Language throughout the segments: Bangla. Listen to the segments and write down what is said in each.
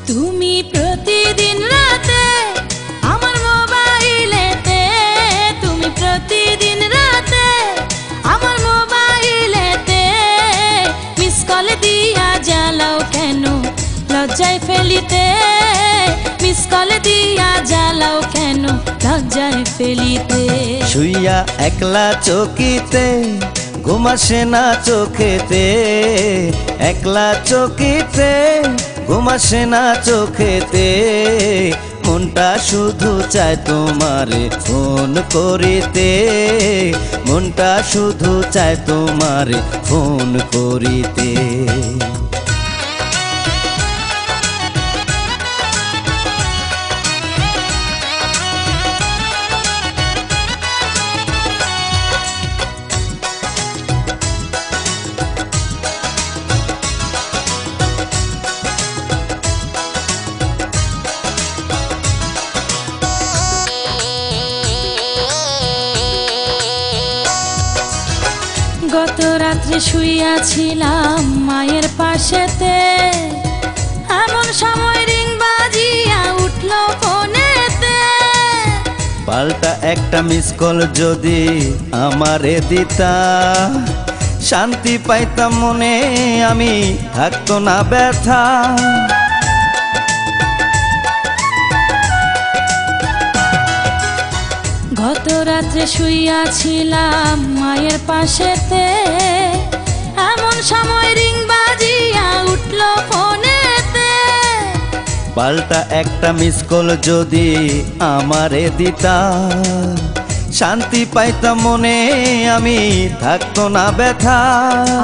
তুমি প্রতিদিন রাতে আমার মোবাইলেতে, তুমি প্রতিদিন রাতে আমার মোবাইলেতে মিস কল দিয়া জ্বালাও কেন লজ্জায় ফেলিতে, মিস কল দিয়া জ্বালাও কেন লজ্জায় ফেলিতে। শুইয়া একলা চকিতে ঘুম আসে না চোখেতে, একলা চকিতে ঘুম আসে না চোখেতে, মনটা শুধু চায় তোমারে ফোন করিতে, মনটা শুধু চায় তোমারে ফোন করিতে। গত রাত্রে শুইয়াছিলাম মায়ের পাশেতে, এমন সময় রিং বাজিয়া উঠলো ফোনেতে। পাল্টা একটা মিস কল যদি আমারে দিতা, শান্তি পাইতাম মনে, আমি থাকতো না ব্যথা। গত রাত্রে শুইয়াছিলাম মায়ের পাশেতে, এমন সময় রিং বাজিয়া উঠলো ফোনেতে। পাল্টা একটা মিস কল যদি আমারে দিতা, শান্তি পাইতাম মনে, আমি থাকতো না ব্যথা।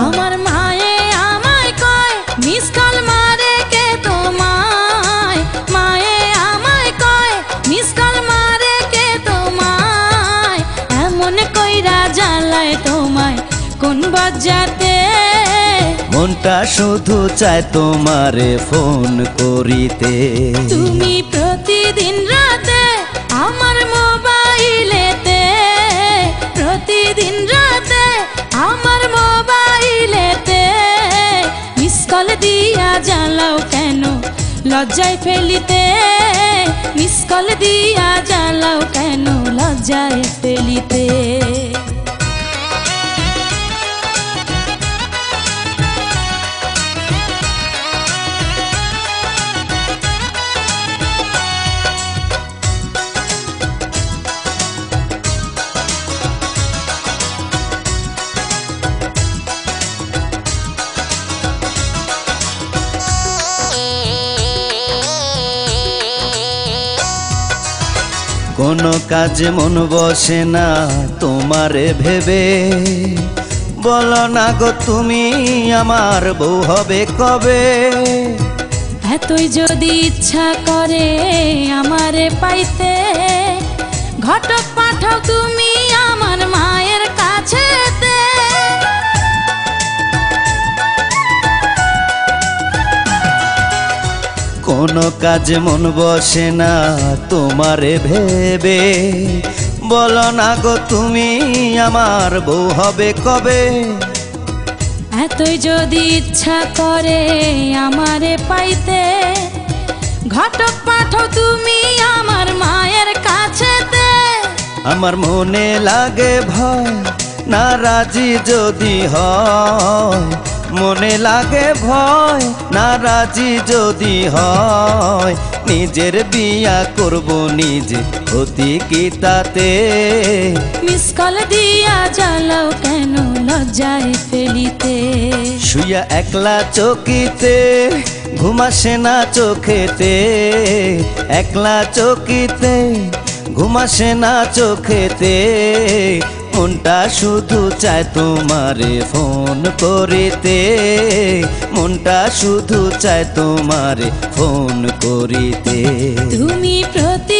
আমার মায়ে আমায় কয় মিস কল মারে কে তোমায়, মায়ে আমায় কয় মিস কল মারে কে তোমায়, এমন কইরা জ্বালায় তোমায় কোন বজ্জাতে। মনটা শুধু চায় তোমারে ফোন করিতে। তুমি প্রতিদিন রাতে আমার মোবাইলেতে, প্রতিদিন রাতে আমার মোবাইলেতে মিস কল দিয়া জ্বালাও কেন লজ্জায় ফেলিতে, মিস কল দিয়া জ্বালাও কেন লজ্জায় ফেলিতে। কোনো কাজে মন বসে না তোমারে ভেবে, বলো না গো তুমি আমার বউ হবে কবে। এতই যদি ইচ্ছা করে আমারে পাইতে, ঘটক পাঠাও তুমি আমার মায়ের কাছেতে। কোনো কাজে মন বসে না তোমারে ভেবে, বলো না গো তুমি আমার বউ হবে কবে। এতই যদি ইচ্ছা করে আমারে পাইতে, ঘটক পাঠাও তুমি আমার মায়ের কাছেতে। আমার মনে লাগে ভয় না রাজি যদি হয়, মনে লাগে ভয় না রাজি যদি হয়, নিজের বিয়া করব নিজে ক্ষতি কি তাতে। মিস কল দিয়া জ্বালাও কেন লজ্জায় ফেলিতে। শুইয়া একলা চকিতে ঘুম আসে না চোখেতে, একলা চকিতে ঘুম আসে না চোখেতে, মনটা শুধু চায় তোমারে ফোন করিতে, মনটা শুধু চায় তোমারে ফোন করিতে। তুমি প্রতি